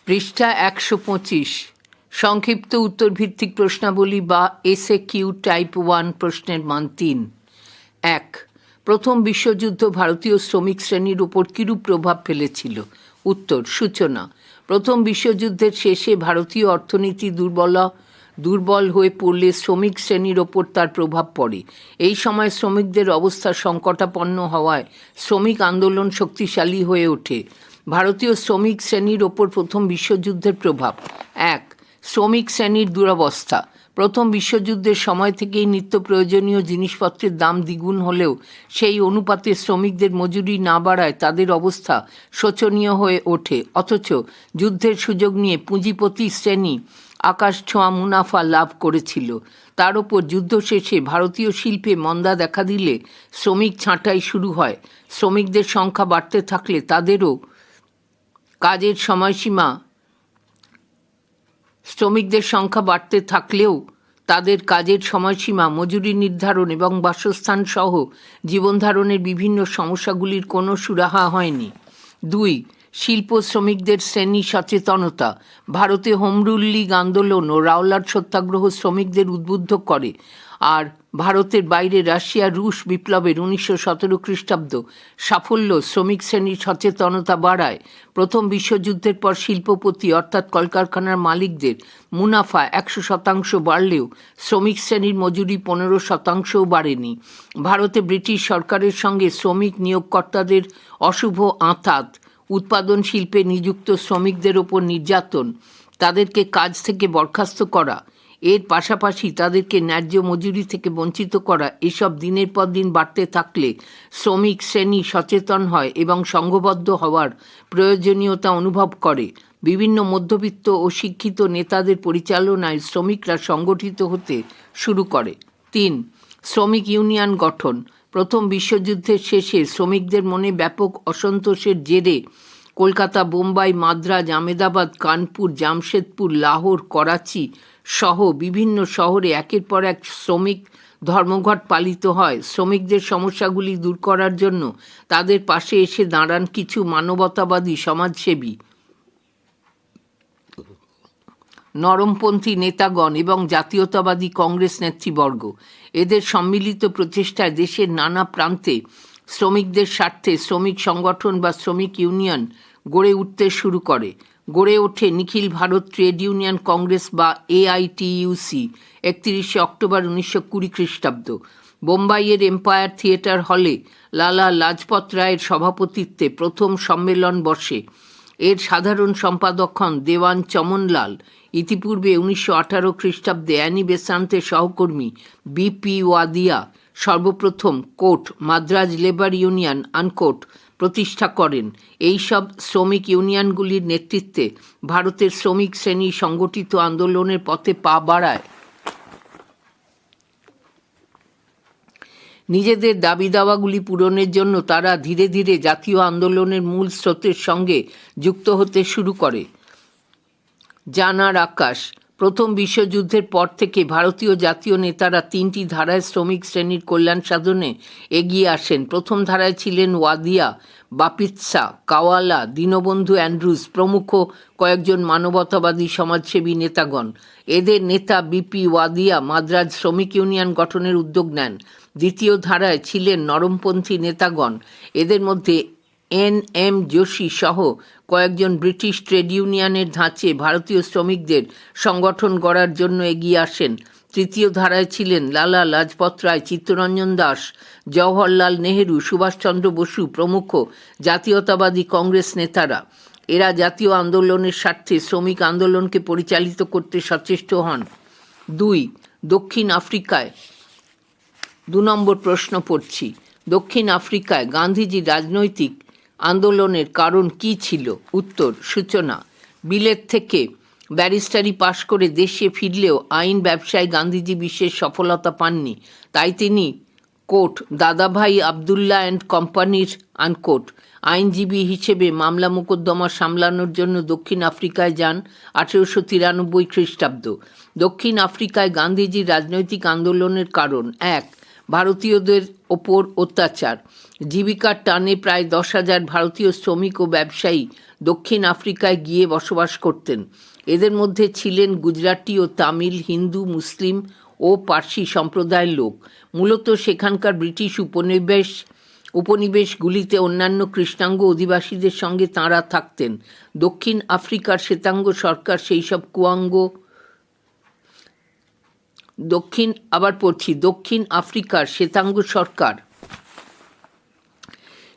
পৃষ্ঠা ১২৫। সংক্ষিপ্ত উত্তরভিত্তিক প্রশ্নাবলী বা এসএকিউ টাইপ 1 প্রশ্নের মান ৩। ১. প্রথম বিশ্বযুদ্ধ ভারতীয় শ্রমিক শ্রেণীর উপর কিরূপ প্রভাব ফেলেছিল? উত্তর: সূচনা। প্রথম বিশ্বযুদ্ধের শেষে ভারতীয় অর্থনীতি দুর্বল হয়ে পড়লে শ্রমিক শ্রেণীর ওপর তার প্রভাব পড়ে। এই সময় শ্রমিকদের অবস্থা সংকটাপন্ন হওয়ায় শ্রমিক আন্দোলন শক্তিশালী হয়ে ওঠে। ভারতীয় শ্রমিক শ্রেণীর ওপর প্রথম বিশ্বযুদ্ধের প্রভাব। ১. শ্রমিক শ্রেণীর দুরবস্থা। প্রথম বিশ্বযুদ্ধের সময় থেকেই নিত্য প্রয়োজনীয় জিনিসপত্রের দাম দ্বিগুণ হলেও সেই অনুপাতে শ্রমিকদের মজুরি না বাড়ায় তাদের অবস্থা শোচনীয় হয়ে ওঠে। অথচ যুদ্ধের সুযোগ নিয়ে পুঁজিপতি শ্রেণী আকাশছোঁয়া মুনাফা লাভ করেছিল। তার ওপর যুদ্ধ শেষে ভারতীয় শিল্পে মন্দা দেখা দিলে শ্রমিক ছাঁটাই শুরু হয়। শ্রমিকদের সংখ্যা বাড়তে থাকলে তাদেরও কাজের সময়সীমা তাদের কাজের সময়সীমা, মজুরি নির্ধারণ এবং বাসস্থান সহ জীবনধারণের বিভিন্ন সমস্যাগুলির কোনো সুরাহা হয়নি। ২. শিল্প শ্রমিকদের শ্রেণী সচেতনতা। ভারতে হোম রুল লীগ আন্দোলন ও রাওলাট সত্যাগ্রহ শ্রমিকদের উদ্বুদ্ধ করে, আর ভারতের বাইরে রাশিয়া রুশ বিপ্লবের ১৯১৭ খ্রিস্টাব্দ সাফল্য শ্রমিক শ্রেণীর সচেতনতা বাড়ায়। প্রথম বিশ্বযুদ্ধের পর শিল্পপতি অর্থাৎ কলকারখানার মালিকদের মুনাফা ১০০% বাড়লেও শ্রমিক শ্রেণীর মজুরি ১৫%ও বাড়েনি। ভারতে ব্রিটিশ সরকারের সঙ্গে শ্রমিক নিয়োগকর্তাদের অশুভ আঁতাত, উৎপাদন শিল্পে নিযুক্ত শ্রমিকদের ওপর নির্যাতন, তাদেরকে কাজ থেকে বরখাস্ত করা, এর পাশাপাশি তাদেরকে ন্যায্য মজুরি থেকে বঞ্চিত করা, এসব দিনের পর দিন বাড়তে থাকলে শ্রমিক শ্রেণী সচেতন হয় এবং সংঘবদ্ধ হওয়ার প্রয়োজনীয়তা অনুভব করে। বিভিন্ন মধ্যবিত্ত ও শিক্ষিত নেতাদের পরিচালনায় শ্রমিকরা সংগঠিত হতে শুরু করে। ৩. শ্রমিক ইউনিয়ন গঠন। প্রথম বিশ্বযুদ্ধের শেষে শ্রমিকদের মনে ব্যাপক অসন্তোষের জেরে কলকাতা, বোম্বাই, মাদ্রাজ, আমেদাবাদ, কানপুর, জামশেদপুর, লাহোর, করাচি সহ বিভিন্ন শহরে একের পর এক শ্রমিক ধর্মঘট পালিত হয়। শ্রমিকদের সমস্যাগুলি দূর করার জন্য তাদের পাশে এসে দাঁড়ান কিছু মানবতাবাদী সমাজসেবী, নরমপন্থী নেতাগণ এবং জাতীয়তাবাদী কংগ্রেস নেতৃবর্গ। এদের সম্মিলিত প্রচেষ্টায় দেশের নানা প্রান্তে শ্রমিকদের স্বার্থে শ্রমিক সংগঠন বা শ্রমিক ইউনিয়ন গড়ে উঠতে শুরু করে। গড়ে ওঠে নিখিল ভারত ট্রেড ইউনিয়ন কংগ্রেস বা AITUC ৩১ অক্টোবর ১৯২০ খ্রিস্টাব্দ। বোম্বাইয়ের এম্পায়ার থিয়েটার হলে লালা লাজপত রায়ের সভাপতিত্বে প্রথম সম্মেলন বসে। এর সাধারণ সম্পাদক হন দেওয়ান চমনলাল। ইতিপূর্বে ১৯১৮ খ্রিস্টাব্দে অ্যানি বেসান্তের সহকর্মী BP ওয়াদিয়া সর্বপ্রথম quote Madras labour union unquote প্রতিষ্ঠা করেন। এইসব শ্রমিক ইউনিয়নগুলির নেতৃত্বে ভারতের শ্রমিক শ্রেণী সংগঠিত আন্দোলনের পথে পা বাড়ায়। নিজেদের দাবি দাওয়াগুলি পূরণের জন্য তারা ধীরে ধীরে জাতীয় আন্দোলনের মূল স্রোতের সঙ্গে যুক্ত হতে শুরু করে। জানার আকাশ। প্রথম বিশ্বযুদ্ধের পর থেকে ভারতীয় জাতীয় নেতারা ৩টি ধারায় শ্রমিক শ্রেণীর কল্যাণ সাধনে এগিয়ে আসেন। প্রথম ধারায় ছিলেন ওয়াদিয়া, বাপিৎসা, কাওয়ালা, দীনবন্ধু অ্যান্ড্রুজ প্রমুখ কয়েকজন মানবতাবাদী সমাজসেবী নেতাগণ। এদের নেতা BP ওয়াদিয়া মাদ্রাজ শ্রমিক ইউনিয়ন গঠনের উদ্যোগ নেন। দ্বিতীয় ধারায় ছিলেন নরমপন্থী নেতাগণ। এদের মধ্যে NM যোশী সহ কয়েকজন ব্রিটিশ ট্রেড ইউনিয়নের ধাঁচে ভারতীয় শ্রমিকদের সংগঠন গড়ার জন্য এগিয়ে আসেন। তৃতীয় ধারায় ছিলেন লালা লাজপত রায়, চিত্তরঞ্জন দাস, জওহরলাল নেহেরু, সুভাষচন্দ্র বসু প্রমুখ জাতীয়তাবাদী কংগ্রেস নেতারা। এরা জাতীয় আন্দোলনের স্বার্থে শ্রমিক আন্দোলনকে পরিচালিত করতে সচেষ্ট হন। ২. দক্ষিণ আফ্রিকায়। ২ নম্বর প্রশ্ন পড়ছি। দক্ষিণ আফ্রিকায় গান্ধীজির রাজনৈতিক আন্দোলনের কারণ কী ছিল? উত্তর: সূচনা। বিলেত থেকে ব্যারিস্টারি পাশ করে দেশে ফিরলেও আইন ব্যবসায় গান্ধীজি বিশেষ সফলতা পাননি। তাই তিনি কোট দাদাভাই আবদুল্লাহ অ্যান্ড কোম্পানির আনকোট আইনজীবী হিসেবে মামলা মোকদ্দমা সামলানোর জন্য দক্ষিণ আফ্রিকায় যান ১৮৯৩ খ্রিস্টাব্দ। দক্ষিণ আফ্রিকায় গান্ধীজির রাজনৈতিক আন্দোলনের কারণ: ১. ভারতীয়দের ওপর অত্যাচার। জীবিকার টানে প্রায় ১০,০০০ ভারতীয় শ্রমিক ও ব্যবসায়ী দক্ষিণ আফ্রিকায় গিয়ে বসবাস করতেন। এদের মধ্যে ছিলেন গুজরাটি ও তামিল, হিন্দু, মুসলিম ও পার্সি সম্প্রদায়ের লোক। মূলত সেখানকার ব্রিটিশ উপনিবেশগুলিতে অন্যান্য কৃষ্ণাঙ্গ অধিবাসীদের সঙ্গে তাঁরা থাকতেন। দক্ষিণ আফ্রিকার শ্বেতাঙ্গ সরকার সেই সব দক্ষিণ আফ্রিকার শ্বেতাঙ্গ সরকার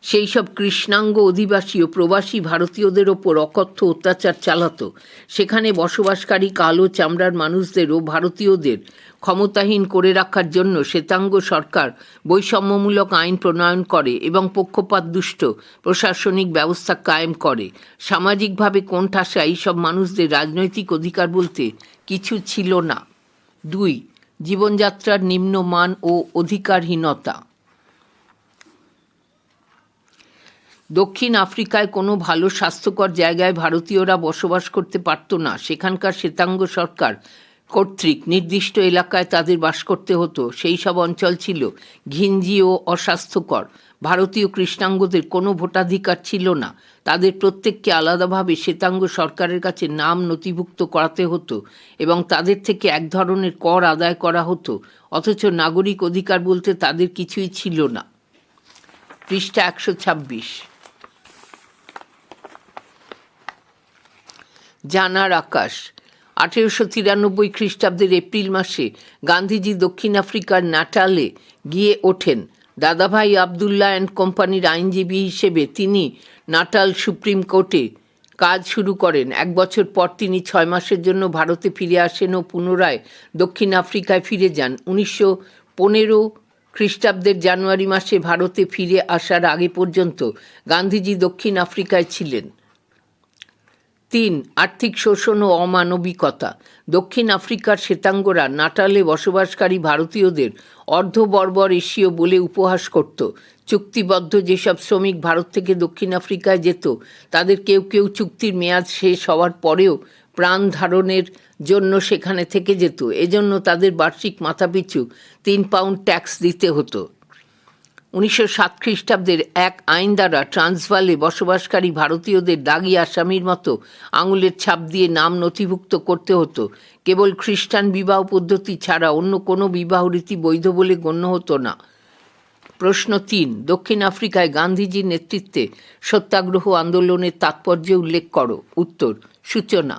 সেই সব কৃষ্ণাঙ্গ অধিবাসী ও প্রবাসী ভারতীয়দের ওপর অকথ্য অত্যাচার চালাত। সেখানে বসবাসকারী কালো চামড়ার মানুষদের ও ভারতীয়দের ক্ষমতাহীন করে রাখার জন্য শ্বেতাঙ্গ সরকার বৈষম্যমূলক আইন প্রণয়ন করে এবং পক্ষপাতদুষ্ট প্রশাসনিক ব্যবস্থা কায়েম করে। সামাজিকভাবে কোণঠাসা এইসব মানুষদের রাজনৈতিক অধিকার বলতে কিছু ছিল না। 2. জীবনযাত্রার নিম্নমান ও অধিকারহীনতা। দক্ষিণ আফ্রিকায় কোনো ভালো স্বাস্থ্যকর জায়গায় ভারতীয়রা বসবাস করতে পারত না। সেখানকার শ্বেতাঙ্গ সরকার কর্তৃক নির্দিষ্ট এলাকায় তাদের বাস করতে হতো। সেই সব অঞ্চল ছিল ঘিঞ্জি ও অস্বাস্থ্যকর। ভারতীয় কৃষ্ণাঙ্গদের কোনো ভোটাধিকার ছিল না। তাদের প্রত্যেককে আলাদাভাবে শ্বেতাঙ্গ সরকারের কাছে নাম নথিভুক্ত করাতে হতো এবং তাদের থেকে এক ধরনের কর আদায় করা হতো, অথচ নাগরিক অধিকার বলতে তাদের কিছুই ছিল না। পৃষ্ঠা 126। জানার আকাশ। 1893 খ্রিস্টাব্দের এপ্রিল মাসে গান্ধীজি দক্ষিণ আফ্রিকার নাটালে গিয়ে ওঠেন। দাদাভাই আবদুল্লাহ অ্যান্ড কোম্পানির আইনজীবী হিসেবে তিনি নাটাল সুপ্রিম কোর্টে কাজ শুরু করেন। 1 বছর পর তিনি 6 মাসের জন্য ভারতে ফিরে আসেন ও পুনরায় দক্ষিণ আফ্রিকায় ফিরে যান। 1915 খ্রিস্টাব্দের জানুয়ারি মাসে ভারতে ফিরে আসার আগে পর্যন্ত গান্ধীজি দক্ষিণ আফ্রিকায় ছিলেন। 3. আর্থিক শোষণ ও অমানবিকতা। দক্ষিণ আফ্রিকার শ্বেতাঙ্গরা নাটালে বসবাসকারী ভারতীয়দের অর্ধবর্বর এশীয় বলে উপহাস করত। চুক্তিবদ্ধ যেসব শ্রমিক ভারত থেকে দক্ষিণ আফ্রিকায় যেত তাদের কেউ কেউ চুক্তির মেয়াদ শেষ হওয়ার পরেও প্রাণ ধারণের জন্য সেখানে থেকে যেত। এজন্য তাদের বার্ষিক মাথাপিছু 3 পাউন্ড ট্যাক্স দিতে হতো। 1907 খ্রিস্টাব্দের এক আইন দ্বারা ট্রান্সভালে বসবাসকারী ভারতীয়দের দাগি আসামির মতো আঙুলের ছাপ দিয়ে নাম নথিভুক্ত করতে হতো। কেবল খ্রিস্টান বিবাহ পদ্ধতি ছাড়া অন্য কোনো বিবাহ রীতি বৈধ বলে গণ্য হতো না। প্রশ্ন 3. দক্ষিণ আফ্রিকায় গান্ধীজির নেতৃত্বে সত্যাগ্রহ আন্দোলনের তাৎপর্য উল্লেখ করো। উত্তর: সূচনা।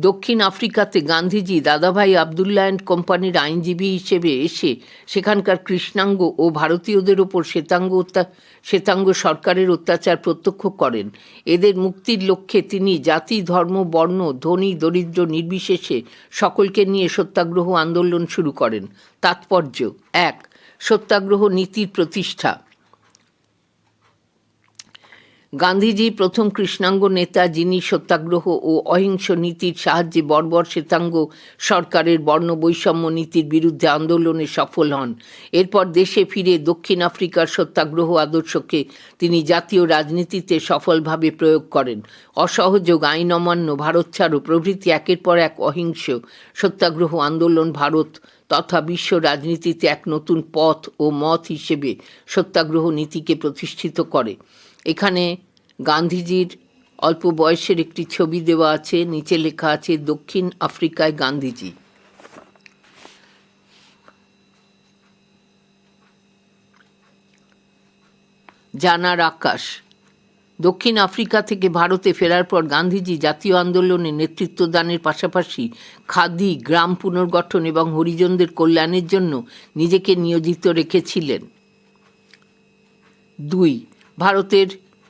দক্ষিণ আফ্রিকাতে গান্ধীজি দাদাভাই আবদুল্লাহ অ্যান্ড কোম্পানির আইনজীবী হিসেবে এসে সেখানকার কৃষ্ণাঙ্গ ও ভারতীয়দের ওপর শ্বেতাঙ্গ সরকারের অত্যাচার প্রত্যক্ষ করেন। এদের মুক্তির লক্ষ্যে তিনি জাতি, ধর্ম, বর্ণ, ধনী দরিদ্র নির্বিশেষে সকলকে নিয়ে সত্যাগ্রহ আন্দোলন শুরু করেন। তাৎপর্য: 1. সত্যাগ্রহ নীতির প্রতিষ্ঠা। গান্ধীজি প্রথম কৃষ্ণাঙ্গ নেতা যিনি সত্যাগ্রহ ও অহিংস নীতির সাহায্যে বর্বর শ্বেতাঙ্গ সরকারের বর্ণ বৈষম্য নীতির বিরুদ্ধে আন্দোলনে সফল হন। এরপর দেশে ফিরে দক্ষিণ আফ্রিকার সত্যাগ্রহ আদর্শকে তিনি জাতীয় রাজনীতিতে সফলভাবে প্রয়োগ করেন। অসহযোগ, আইন অমান্য, ভারত ছাড়ো প্রভৃতি একের পর এক অহিংস সত্যাগ্রহ আন্দোলন ভারত তথা বিশ্ব রাজনীতিতে এক নতুন পথ ও মত হিসেবে সত্যাগ্রহ নীতিকে প্রতিষ্ঠিত করে। এখানে গান্ধীজির অল্প বয়সের একটি ছবি দেওয়া আছে, নিচে লেখা আছে দক্ষিণ আফ্রিকায় গান্ধীজি। জানার আকাশ। দক্ষিণ আফ্রিকা থেকে ভারতে ফেরার পর গান্ধীজি জাতীয় আন্দোলনে নেতৃত্ব দানের পাশাপাশি খাদি, গ্রাম পুনর্গঠন এবং হরিজনদের কল্যাণের জন্য নিজেকে নিয়োজিত রেখেছিলেন। 2. ভারতের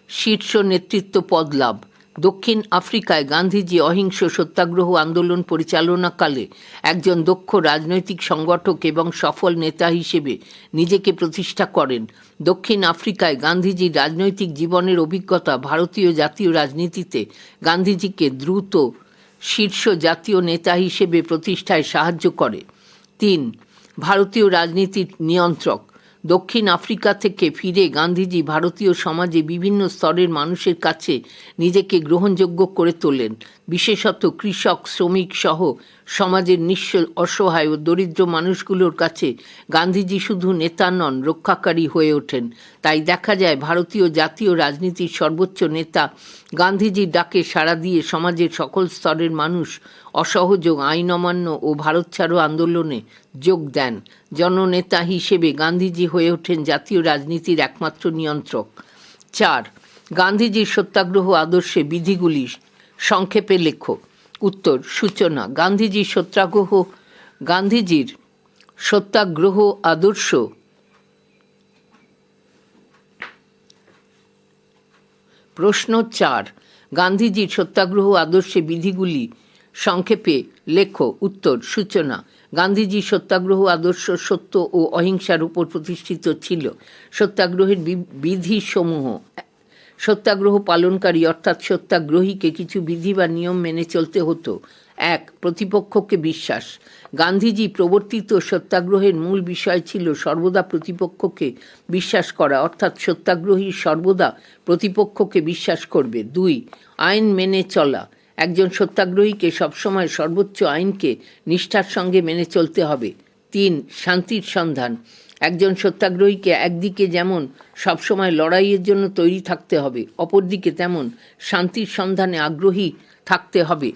শীর্ষ নেতৃত্ব পদ লাভ। দক্ষিণ আফ্রিকায় গান্ধীজি অহিংস সত্যাগ্রহ আন্দোলন পরিচালনাকালে একজন দক্ষ রাজনৈতিক সংগঠক এবং সফল নেতা হিসেবে নিজেকে প্রতিষ্ঠা করেন। দক্ষিণ আফ্রিকায় গান্ধীজির রাজনৈতিক জীবনের অভিজ্ঞতা ভারতীয় জাতীয় রাজনীতিতে গান্ধীজিকে দ্রুত শীর্ষ জাতীয় নেতা হিসেবে প্রতিষ্ঠায় সাহায্য করে। 3. ভারতীয় রাজনীতির নিয়ন্ত্রক। দক্ষিণ আফ্রিকা থেকে ফিরে গান্ধীজি ভারতীয় সমাজে বিভিন্ন স্তরের মানুষের কাছে নিজেকে গ্রহণযোগ্য করে তোলেন। বিশেষত কৃষক, শ্রমিক সহ সমাজের নিঃস্ব, অসহায় ও দরিদ্র মানুষগুলোর কাছে গান্ধীজি শুধু নেতা নন, রক্ষাকারী হয়ে ওঠেন। তাই দেখা যায় ভারতীয় জাতীয় রাজনীতির সর্বোচ্চ নেতা গান্ধীজির ডাকে সাড়া দিয়ে সমাজের সকল স্তরের মানুষ অসহযোগ, আইন অমান্য ও ভারত ছাড়ো আন্দোলনে যোগ দেন। জননেতা হিসেবে গান্ধীজি হয়ে ওঠেন জাতীয় রাজনীতির একমাত্র নিয়ন্ত্রক। 4. গান্ধীজির সত্যাগ্রহ আদর্শে বিধিগুলি সংক্ষেপে লেখো। উত্তর, সূচনা। গান্ধীজির সত্যাগ্রহ আদর্শ প্রশ্ন 4. গান্ধীজির সত্যাগ্রহ আদর্শে বিধিগুলি সংক্ষেপে লেখো। উত্তর, সূচনা। গান্ধীজির সত্যাগ্রহ আদর্শ সত্য ও অহিংসার উপর প্রতিষ্ঠিত ছিল। সত্যাগ্রহের বিধিসমূহ: সত্যাগ্রহ পালনকারী অর্থাৎ সত্যাগ্রহীকে কিছু বিধি বা নিয়ম মেনে চলতে হতো। 1. প্রতিপক্ষকে বিশ্বাস: গান্ধীজি প্রবর্তিত সত্যাগ্রহের মূল বিষয় ছিল সর্বদা প্রতিপক্ষকে বিশ্বাস করা, অর্থাৎ সত্যাগ্রহী সর্বদা প্রতিপক্ষকে বিশ্বাস করবে। 2. আইন মেনে চলা: একজন সত্যাগ্রহীকে সবসময় সর্বোচ্চ আইনকে নিষ্ঠার সঙ্গে মেনে চলতে হবে। 3. শান্তির সন্ধান: একজন সত্যাগ্রহীকে একদিকে যেমন সবসময় লড়াইয়ের জন্য তৈরি থাকতে হবে, অপরদিকে তেমন শান্তির সন্ধানে আগ্রহী থাকতে হবে।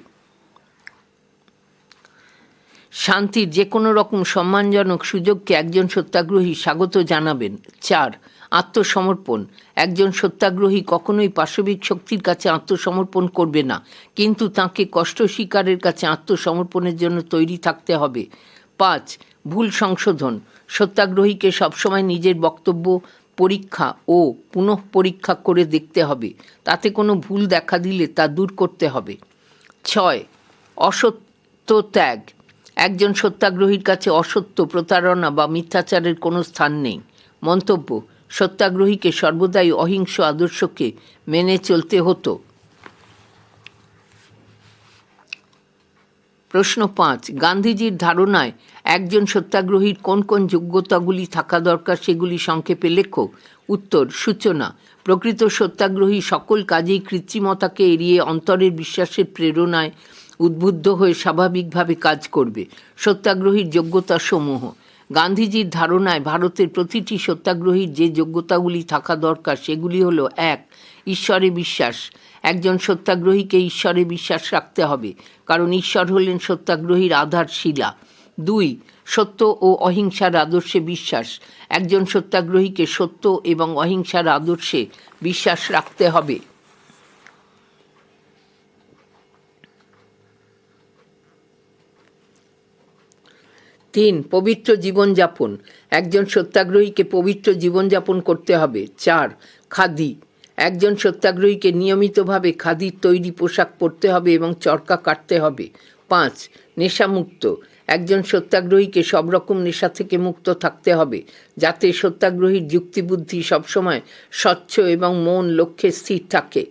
শান্তির যে কোনো রকম সম্মানজনক সুযোগকে একজন সত্যাগ্রহী স্বাগত জানাবেন। 4. আত্মসমর্পণ: একজন সত্যাগ্রহী কখনোই পাশবিক শক্তির কাছে আত্মসমর্পণ করবে না, কিন্তু তাকে কষ্ট স্বীকারের কাছে আত্মসমর্পণের জন্য তৈরি থাকতে হবে। 5. ভুল সংশোধন: সত্যাগ্রহীকে সবসময় নিজের বক্তব্য পরীক্ষা ও পুনঃ পরীক্ষা করে দেখতে হবে, তাতে কোনো ভুল দেখা দিলে তা দূর করতে হবে। 6. অসত্য ত্যাগ: একজন সত্যাগ্রহীর কাছে অসত্য, প্রতারণা বা মিথ্যাচারের কোনো স্থান নেই। মন্তব্য: সত্যাগ্রহীকে সর্বদাই অহিংস আদর্শকে মেনে চলতে হতো। প্রশ্ন 5. গান্ধীজির ধারণায় একজন সত্যাগ্রহীর কোন কোন যোগ্যতাগুলি থাকা দরকার সেগুলি সংক্ষেপে লেখো। উত্তর, সূচনা। প্রকৃত সত্যাগ্রহী সকল কাজেই কৃত্রিমতাকে এড়িয়ে অন্তরের বিশ্বাসের প্রেরণায় উদ্বুদ্ধ হয়ে স্বাভাবিকভাবে কাজ করবে। সত্যাগ্রহীর যোগ্যতা সমূহ: গান্ধীজির ধারণায় ভারতের প্রতিটি সত্যাগ্রহীর যে যোগ্যতাগুলি থাকা দরকার সেগুলি হলো: 1. ঈশ্বরে বিশ্বাস: একজন সত্যাগ্রহীকে ঈশ্বরে বিশ্বাস রাখতে হবে, কারণ ঈশ্বর হলেন সত্যাগ্রহীর আধারশিলা। 2. সত্য ও অহিংসার আদর্শে বিশ্বাস: একজন সত্যাগ্রহীকে সত্য এবং অহিংসার আদর্শে বিশ্বাস রাখতে হবে। 3. পবিত্র জীবনযাপন: একজন সত্যাগ্রহীকে পবিত্র জীবনযাপন করতে হবে। 4. খাদি: একজন সত্যাগ্রহীকে নিয়মিতভাবে খাদির তৈরি পোশাক পরতে হবে এবং চরকা কাটতে হবে। 5. নেশামুক্ত: একজন সত্যাগ্রহীকে সব রকম নেশা থেকে মুক্ত থাকতে হবে, যাতে সত্যাগ্রহীর যুক্তিবুদ্ধি সবসময় স্বচ্ছ এবং মন লক্ষ্যে স্থির থাকে।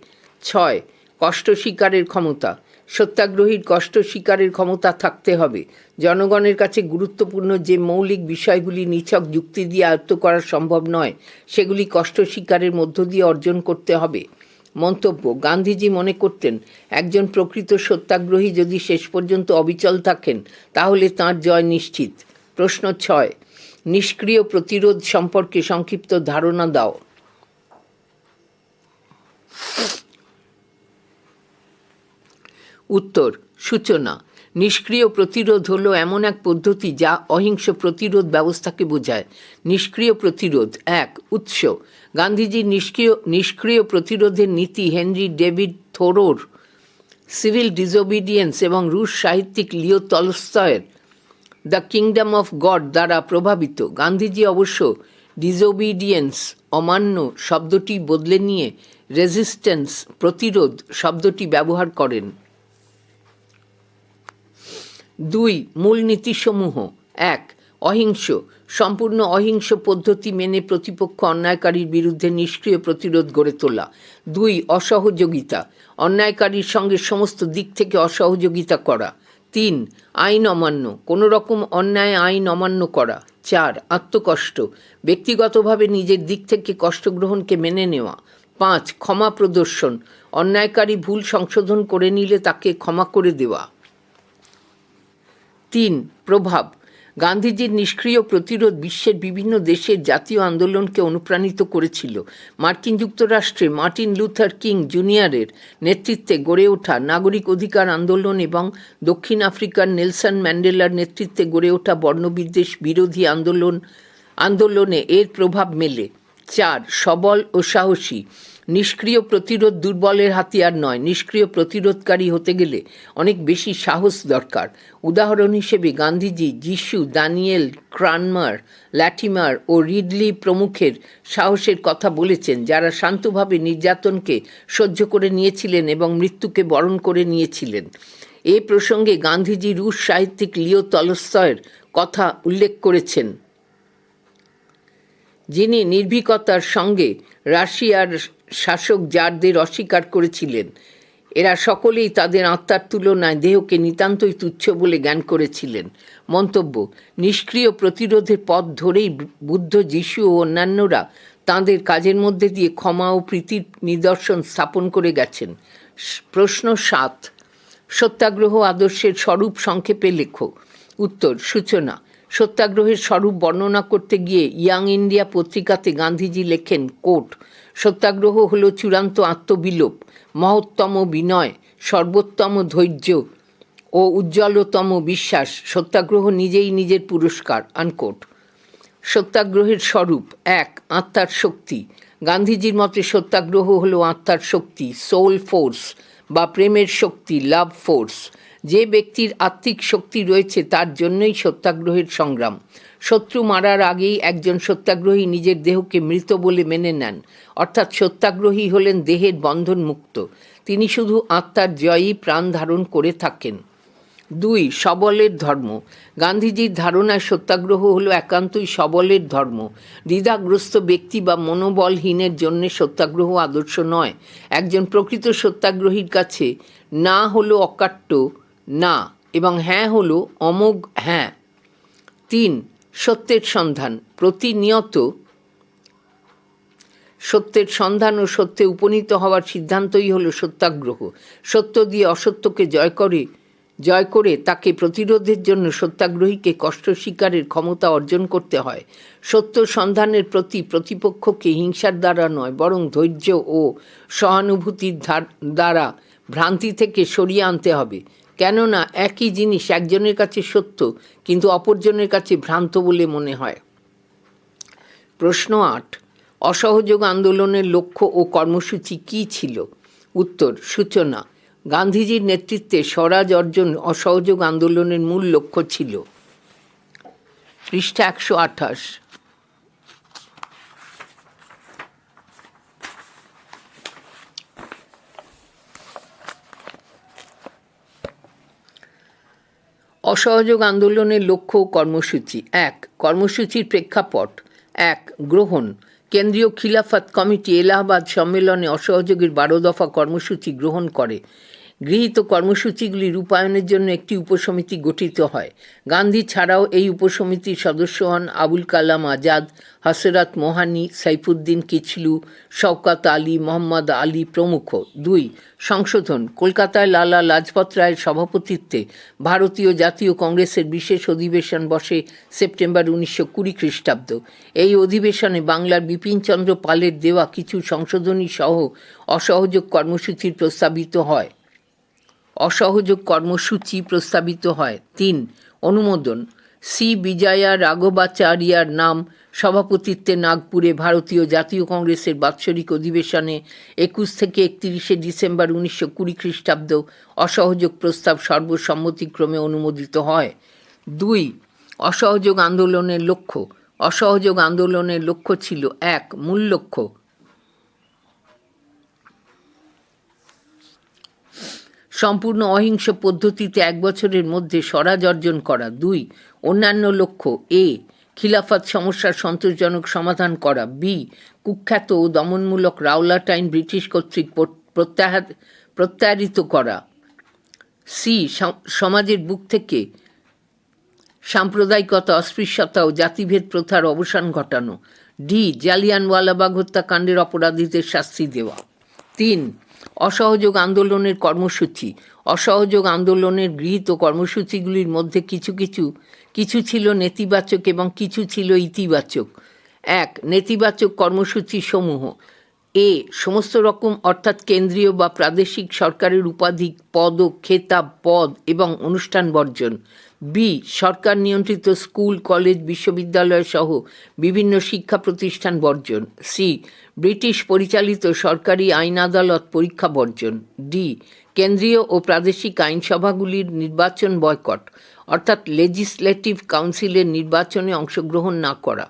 6. কষ্ট স্বীকারের ক্ষমতা: সত্যাগ্রহীর কষ্ট স্বীকারের ক্ষমতা থাকতে হবে। জনগণের কাছে গুরুত্বপূর্ণ যে মৌলিক বিষয়গুলি নিছক যুক্তি দিয়ে আয়ত্ত করা সম্ভব নয়, সেগুলি কষ্ট স্বীকারের মধ্য দিয়ে অর্জন করতে হবে। মন্তব্য: গান্ধীজি মনে করতেন একজন প্রকৃত সত্যাগ্রহী যদি শেষ পর্যন্ত অবিচল থাকেন তাহলে তাঁর জয় নিশ্চিত। প্রশ্ন 6. নিষ্ক্রিয় প্রতিরোধ সম্পর্কে সংক্ষিপ্ত ধারণা দাও। উত্তর, সূচনা। নিষ্ক্রিয় প্রতিরোধ হলো এমন এক পদ্ধতি যা অহিংস প্রতিরোধ ব্যবস্থাকে বোঝায়। নিষ্ক্রিয় প্রতিরোধ। 1. উৎস: গান্ধীজির নিষ্ক্রিয় প্রতিরোধের নীতি হেনরি ডেভিড থোরোর সিভিল ডিসোবিডিয়েন্স এবং রুশ সাহিত্যিক লিও তলস্তয়ের দ্য কিংডম অফ গড দ্বারা প্রভাবিত। গান্ধীজি অবশ্য ডিসোবিডিয়েন্স, অমান্য শব্দটি বদলে নিয়ে রেজিস্ট্যান্স, প্রতিরোধ শব্দটি ব্যবহার করেন। 2. মূলনীতিসমূহ। 1. অহিংস: সম্পূর্ণ অহিংস পদ্ধতি মেনে প্রতিপক্ষ অন্যায়কারীর বিরুদ্ধে নিষ্ক্রিয় প্রতিরোধ গড়ে তোলা। 2. অসহযোগিতা: অন্যায়কারীর সঙ্গে সমস্ত দিক থেকে অসহযোগিতা করা। 3. আইন অমান্য: কোনো রকম অন্যায় আইন অমান্য করা। 4. আত্মকষ্ট: ব্যক্তিগতভাবে নিজের দিক থেকে কষ্ট গ্রহণকে মেনে নেওয়া। 5. ক্ষমা প্রদর্শন: অন্যায়কারী ভুল সংশোধন করে নিলে তাকে ক্ষমা করে দেওয়া। তিন, প্রভাব। গান্ধীজির নিষ্ক্রিয় প্রতিরোধ বিশ্বের বিভিন্ন দেশের জাতীয় আন্দোলনকে অনুপ্রাণিত করেছিল। মার্কিন যুক্তরাষ্ট্রে মার্টিন লুথার কিং জুনিয়রের নেতৃত্বে গড়ে ওঠা নাগরিক অধিকার আন্দোলন এবং দক্ষিণ আফ্রিকার নেলসন ম্যান্ডেলার নেতৃত্বে গড়ে ওঠা বর্ণবিদ্বেষ বিরোধী আন্দোলনে এর প্রভাব মেলে। চার, সবল ও সাহসী। নিষ্ক্রিয় প্রতিরোধ দুর্বলের হাতিয়ার নয়। নিষ্ক্রিয় প্রতিরোধকারী হতে গেলে অনেক বেশি সাহস দরকার। উদাহরণ হিসেবে গান্ধীজি যিশু, দানিয়েল, ক্রানমার, ল্যাটিমার ও রিডলি প্রমুখের সাহসের কথা বলেছেন, যারা শান্তভাবে নির্যাতনকে সহ্য করে নিয়েছিলেন এবং মৃত্যুকে বরণ করে নিয়েছিলেন। এ প্রসঙ্গে গান্ধীজি রুশ সাহিত্যিক লিও তলস্তয়ের কথা উল্লেখ করেছেন, যিনি নির্ভীকতার সঙ্গে রাশিয়ার শাসক জারদের অস্বীকার করেছিলেন। এরা সকলেই তাদের আত্মার তুলনায় দেহকে নিতান্তই তুচ্ছ বলে জ্ঞান করেছিলেন। মন্তব্য: নিষ্ক্রিয় প্রতিরোধের পথ ধরেই বুদ্ধ, যিশু ও অন্যান্যরা তাঁদের কাজের মধ্যে দিয়ে ক্ষমা ও প্রীতির নিদর্শন স্থাপন করে গেছেন। প্রশ্ন ৭, সত্যাগ্রহ আদর্শের স্বরূপ সংক্ষেপে লেখো। উত্তর: সূচনা। সত্যাগ্রহের স্বরূপ বর্ণনা করতে গিয়ে ইয়াং ইন্ডিয়া পত্রিকাতে গান্ধীজি লেখেন, কোট, সত্যাগ্রহ হল চূড়ান্ত আত্মবিলোপ, মহত্তম বিনয়, সর্বোত্তম ধৈর্য ও উজ্জ্বলতম বিশ্বাস। সত্যাগ্রহ নিজেই নিজের পুরস্কার, আনকোট। সত্যাগ্রহের স্বরূপ: ১, আত্মার শক্তি। গান্ধীজির মতে সত্যাগ্রহ হল আত্মার শক্তি, সোল ফোর্স বা প্রেমের শক্তি, লাভ ফোর্স। যে ব্যক্তির আত্মিক শক্তি রয়েছে তার জন্যই সত্যাগ্রহের সংগ্রাম। শত্রু মারার আগেই একজন সত্যাগ্রহী নিজের দেহকে মৃত বলে মেনে নেন, অর্থাৎ সত্যাগ্রহী হলেন দেহের বন্ধন মুক্ত। তিনি শুধু আত্মার জয়ই প্রাণ ধারণ করে থাকেন। ২, সবলের ধর্ম। গান্ধীজির ধারণায় সত্যাগ্রহ হলো একান্তই সবলের ধর্ম। দ্বিধাগ্রস্ত ব্যক্তি বা মনোবলহীনের জন্য সত্যাগ্রহ আদর্শ নয়। একজন প্রকৃত সত্যাগ্রহীর কাছে না হলো অকাট্য না এবং হ্যাঁ হলো অমোঘ হ্যাঁ। ৩, সত্যের সন্ধান। প্রতিনিয়ত সত্যের সন্ধান ও সত্যে উপনীত হওয়ার সিদ্ধান্তই হলো সত্যাগ্রহ। সত্য দিয়ে অসত্যকে জয় করে তাকে প্রতিরোধের জন্য সত্যাগ্রহীকে কষ্ট স্বীকারের ক্ষমতা অর্জন করতে হয়। সত্য সন্ধানের প্রতি প্রতিপক্ষকে হিংসার দ্বারা নয়, বরং ধৈর্য ও সহানুভূতির দ্বারা ভ্রান্তি থেকে সরিয়ে আনতে হবে। কেননা একই জিনিস একজনের কাছে সত্য কিন্তু অপরজনের কাছে ভ্রান্ত বলে মনে হয়। প্রশ্ন ৮, অসহযোগ আন্দোলনের লক্ষ্য ও কর্মসূচি কী ছিল? উত্তর: সূচনা। গান্ধীজির নেতৃত্বে স্বরাজ অর্জন অসহযোগ আন্দোলনের মূল লক্ষ্য ছিল। পৃষ্ঠা ১২৮। অসহযোগ আন্দোলনের লক্ষ্য ও কর্মসূচি। ১, কর্মসূচির প্রেক্ষাপট। ১, গ্রহণ। কেন্দ্রীয় খিলাফত কমিটি এলাহাবাদ সম্মেলনে অসহযোগের ১২ দফা কর্মসূচি গ্রহণ করে। গৃহীত কর্মসূচিগুলি রূপায়ণের জন্য একটি উপসমিতি গঠিত হয়। গান্ধী ছাড়াও এই উপসমিতির সদস্য হন আবুল কালাম আজাদ, হযরত মোহানি, সাইফুদ্দিন কিচলু, শওকত আলী, মোহাম্মদ আলী প্রমুখ। ২, সংশোধন। কলকাতায় লালা লাজপত রায়ের সভাপতিত্বে ভারতীয় জাতীয় কংগ্রেসের বিশেষ অধিবেশন বসে সেপ্টেম্বর ১৯২০ খ্রিস্টাব্দ। এই অধিবেশনে বাংলার বিপিনচন্দ্র পালের দেওয়া কিছু সংশোধনী সহ অসহযোগ কর্মসূচির প্রস্তাবিত হয়। ৩, অনুমোদন। সি বিজয়া রাঘবাচারিয়ার নাম সভাপতিত্বে নাগপুরে ভারতীয় জাতীয় কংগ্রেসের বাৎসরিক অধিবেশনে ২১ থেকে ৩১ ডিসেম্বর ১৯২০ খ্রিস্টাব্দ অসহযোগ প্রস্তাব সর্বসম্মতিক্রমে অনুমোদিত হয়। ২, অসহযোগ আন্দোলনের লক্ষ্য। অসহযোগ আন্দোলনের লক্ষ্য ছিল: ১, মূল লক্ষ্য সম্পূর্ণ অহিংস পদ্ধতিতে ১ বছরের মধ্যে স্বরাজ অর্জন করা। ২, অন্যান্য লক্ষ্য: এ, খিলাফত সমস্যার সন্তোষজনক সমাধান করা। বি, কুখ্যাত ও দমনমূলক রাওলাট আইন ব্রিটিশ কর্তৃক প্রত্যাহারিত করা। সি, সমাজের বুক থেকে সাম্প্রদায়িকতা, অস্পৃশ্যতা ও জাতিভেদ প্রথার অবসান ঘটানো। ডি, জালিয়ানওয়ালাবাগ হত্যাকাণ্ডের অপরাধীদের শাস্তি দেওয়া। ৩, অসহযোগ আন্দোলনের কর্মসূচি। অসহযোগ আন্দোলনের গৃহীত কর্মসূচিগুলির মধ্যে কিছু ছিল নেতিবাচক এবং কিছু ছিল ইতিবাচক। 1. নেতিবাচক কর্মসূচি সমূহ। সমস্ত রকম অর্থাৎ কেন্দ্রীয় বা প্রাদেশিক সরকারের উপাধি, পদ ও খেতাব, পদ এবং অনুষ্ঠান বর্জন। সরকার নিয়ন্ত্রিত স্কুল, কলেজ, বিশ্ববিদ্যালয় সহ বিভিন্ন শিক্ষা প্রতিষ্ঠান বর্জন। ব্রিটিশ পরিচালিত সরকারি আইন আদালত পরীক্ষা বর্জন। কেন্দ্রীয় ও প্রাদেশিক আইনসভাগুলির নির্বাচন বয়কট, অর্থাৎ লেজিসলেটিভ কাউন্সিলের নির্বাচনে অংশগ্রহণ না করা।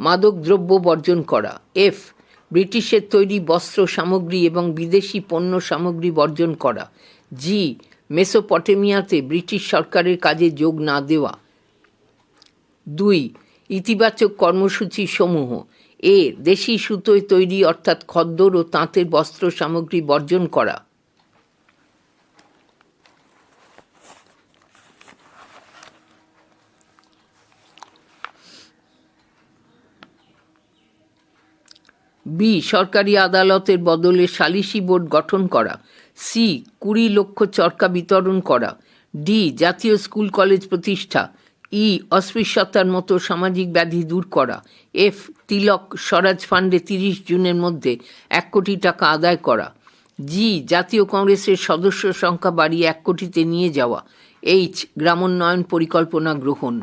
মাদক দ্রব্য বর্জন করা। ব্রিটিশের তৈরি বস্ত্র সামগ্রী এবং বিদেশি পণ্য সামগ্রী বর্জন করা। মেসোপটেমিয়াতে ব্রিটিশ সরকারের কাজে যোগ না দেওয়া। 2. ইতিবাচক কর্মসূচি সমূহ। দেশি সুতোয় তৈরি অর্থাৎ খদ্দর ও তাঁতের বস্ত্র সামগ্রী বর্জন করা। সরকারি আদালতের বদলে সালিসি বোর্ড গঠন করা। 20 লক্ষ চরকা বিতরণ করা। জাতীয় স্কুল কলেজ প্রতিষ্ঠা। অস্পৃশ্যতার মতো সামাজিক ব্যাধি দূর করা। তিলক স্বরাজ ফান্ডে 30 জুনের মধ্যে 1 কোটি টাকা আদায় করা। জাতীয় কংগ্রেসের সদস্য সংখ্যা বাড়িয়ে 1 কোটিতে নিয়ে যাওয়া। গ্রামোন্নয়ন পরিকল্পনা গ্রহণ।